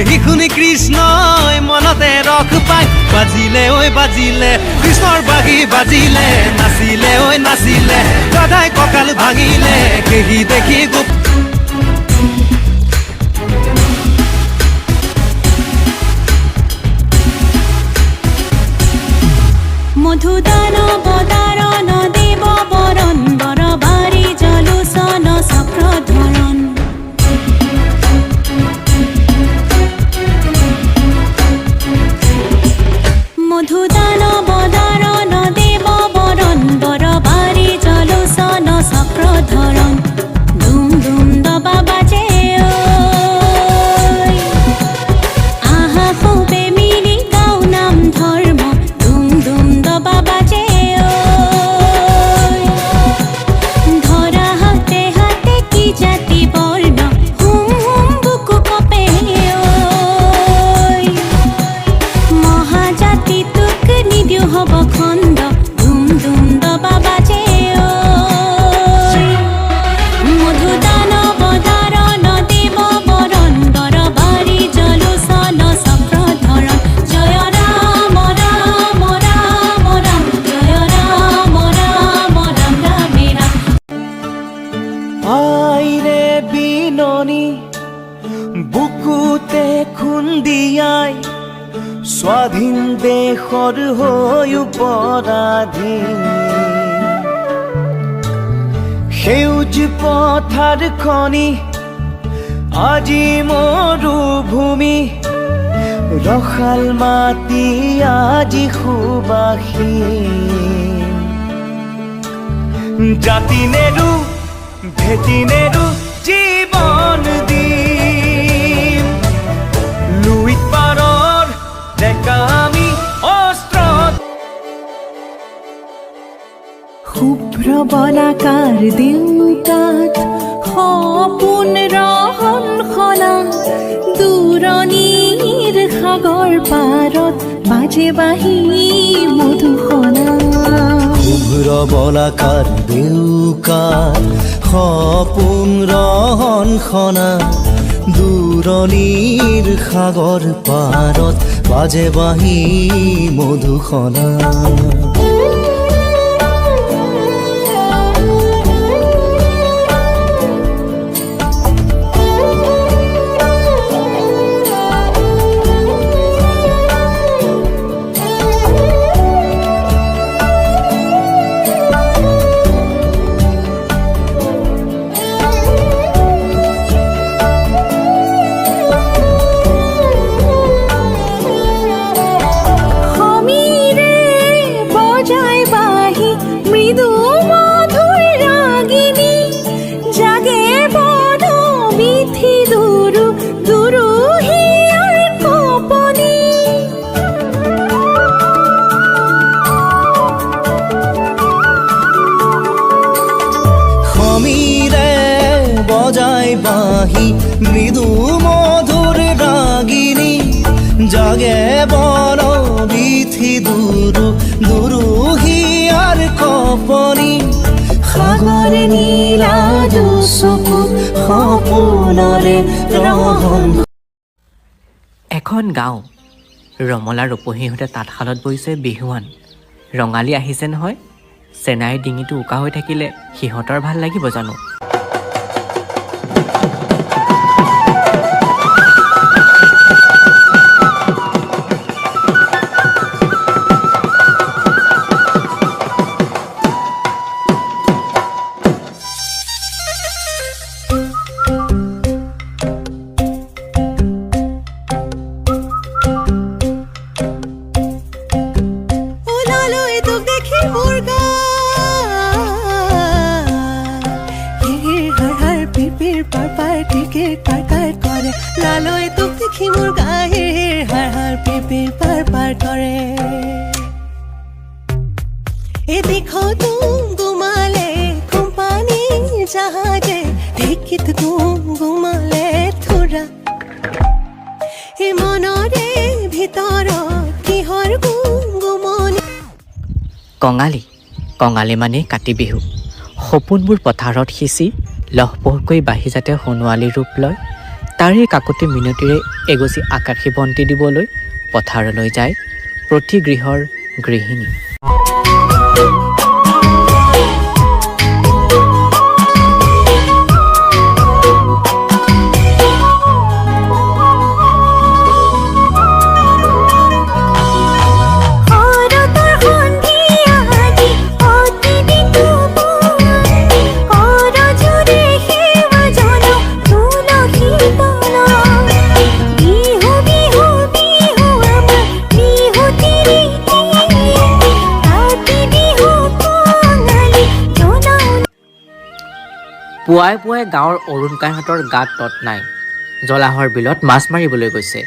সেই শুনি কৃষ্ণই মনতে ৰস পাই বাজিলে ঐ বাজিলে কৃষ্ণৰ বাঁহী বাজিলে নাচিলে ঐ নাচিলে ৰাধাই কঁকাল ভাঙিলে সেই দেখি গোপ মধুদান বদারণ দেব বরণ বরবারি জলুসন চক্রধরণ মধুদান বদারণ দেব বরণ বরবারি জলুসন চক্রধরণ দুম দুম দবা বাজে আহা খুবে মিলি গাও নাম ধর্ম দুম দুম দবা বাজে ধরা হাতে হাতে কি জাতি বর্ণ হুম হুম বুকু কপে মহাজাতি তুক নিদিও হব খন্দ দুম দুম দবা বাজে মধুদান বদারণ দেব বরণ দরবারি জলুসন চক্রধরণ জয় রাম রাম রাম রাম জয় রাম রাম রাম রামে রাম আইরে বিননি বুকুতে খুন্দিয়াই স্বাধীন দেশৰ হৈ পৰাধীন সেউজ পথাৰ খনি আজি মৰুভূমি ৰসাল মাটি আজি সুবাসীন জাতি নেৰু ভেটি নেৰু জীৱন দিম লুইত পাৰৰ ডেকা আমি অস্ত্ৰত শুভ্ৰ বলাকাৰ দেউতাত সপোন ৰহন খনা দূৰণিৰ সাগৰ পাৰত বাজে বাঁহী মধুসনা শুভ্ৰ বলাকাৰ দেউকাৰ সপোন ৰহন খনা দূৰণিৰ সাগৰ পাৰত বাজে বাঁহী মধুসনা সমীৰে বজাই বাঁহী মৃদু মধুৰ ৰাগিনী জাগে বন বিথি দুৰু দুৰু হিয়াৰ কপনি সমীৰে বজাই বাঁহী মৃদু মধুৰ ৰাগিনী জাগে বন বিথি দুৰু দুৰু হিয়াৰ কপনি সাগৰ নীলা চকু সপোনৰে ৰহন এখন গাঁও ৰমলা ৰূপহীহঁতে তাঁতশালত বহিছে বিহুৱান ৰঙালী আহিছে নহয় চেনাইৰ ডিঙিটো উকা হৈ থাকিলে সিহঁতৰ ভাল লাগিব জানো ওলালৈ তোক দেখি মোৰ গা হৰ হৰ পিৰ পাৰ পাৰ টিকিট পাৰ কাট কৰে লালৈ তোক দেখি মোৰ গা হৰ হৰ পিৰ পাৰ পাৰ কৰে এই দেখো তুম গুমালে কোম্পানী জাহাজে ঢেকিত তুম গুমালে থোৰা এই মনৰে ভিতৰত কিহৰ গুমগুমনি কঙালী কঙালী মানে কাতি বিহু সপোনবোৰ পথাৰত সিঁচি লহপহকৈ বাঢ়ি যাতে সোণোৱালী ৰূপ লয় তাৰে কাকতি মিনতিৰে এগছি আকাশী বন্তি দিবলৈ পথাৰলৈ যায় প্ৰতি গৃহৰ গৃহিণী। পুৱাই পুৱাই গাঁৱৰ অৰুণ কাইহঁতৰ গাত তত নাই। জলাহৰ বিলত মাছ মাৰিবলৈ গৈছে।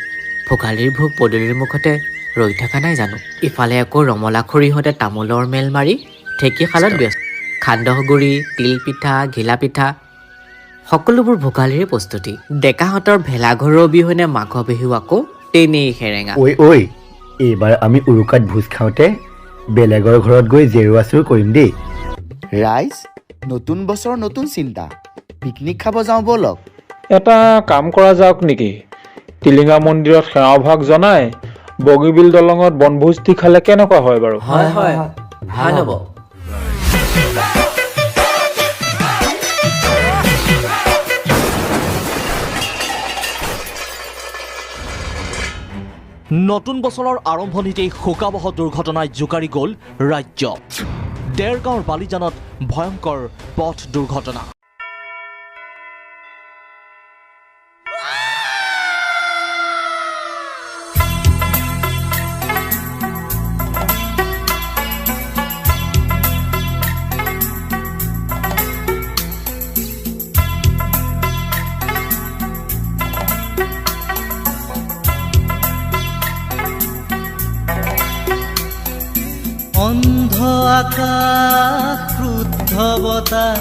ভোগালীৰ ভোগ পদূলিৰ মুখতে ৰৈ থকা নাই জানো? ইফালে আকৌ ৰমলা খুৰীহঁতে তামোলৰ মেল মাৰি ঢেঁকীশালত ব্যস্ত। সান্দহগুৰি, তিলপিঠা, ঘিলা পিঠা সকলোবোৰ ভোগালীৰে প্ৰস্তুতি। ডেকাহঁতৰ ভেলাঘৰৰ অবিহনে মাঘ বিহু আকৌ তেনেই সেৰেঙা। ঐ এইবাৰ আমি উৰুকাত ভোজ খাওঁতে বেলেগৰ ঘৰত গৈ জেৰুৱা চুৰ কৰিম দেই। ৰাইজ, নতুন বছৰ নতুন চিন্তা, পিকনিক খাব যাওঁ ব'লক। এটা কাম কৰা যাওক নেকি? টিলিঙা মন্দিৰত সেৱাভাগ জনাই বগীবিল দলঙত বনভোজ দি খালে কেনেকুৱা হয় বাৰু? হয় হয়, ভাল হ'ব। নতুন বছৰৰ আৰম্ভণিতেই শোকাবহ দুৰ্ঘটনাই জোকাৰি গ'ল ৰাজ্য। দেৰগাঁৱৰ বালিজানত ভয়ংকৰ পথ দুৰ্ঘটনা। অন্ধ আকাশ, ক্ৰুদ্ধ বতাহ,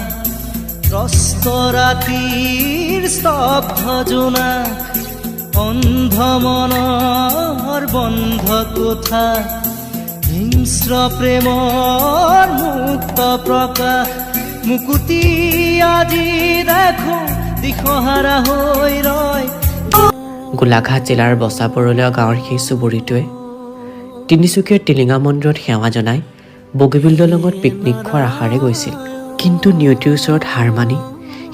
ত্ৰস্ত ৰাতিৰ স্তব্ধ জোনাক, অন্ধ মনৰ বন্ধ কোঠা, হিংস্ৰ প্ৰেমৰ মুক্ত প্ৰকাশ, মুকুতি আজি দেখো দিশহাৰা হৈ ৰয়। গোলাঘাট জিলাৰ বচাপৰলীয়া গাঁৱৰ সেই চুবুৰীটোৱে তিনিচুকীয়াৰ টিলিঙা মন্দিৰত সেৱা জনাই বগীবিল দলঙত পিকনিক খোৱাৰ আশাৰে গৈছিল। কিন্তু নিয়তিৰ ওচৰত হাৰ মানি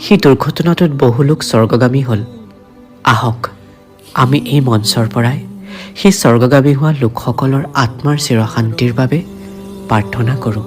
সেই দুৰ্ঘটনাটোত বহু লোক স্বৰ্গগামী হ'ল। আহক আমি এই মঞ্চৰ পৰাই সেই স্বৰ্গগামী হোৱা লোকসকলৰ আত্মাৰ চিৰশান্তিৰ বাবে প্ৰাৰ্থনা কৰোঁ।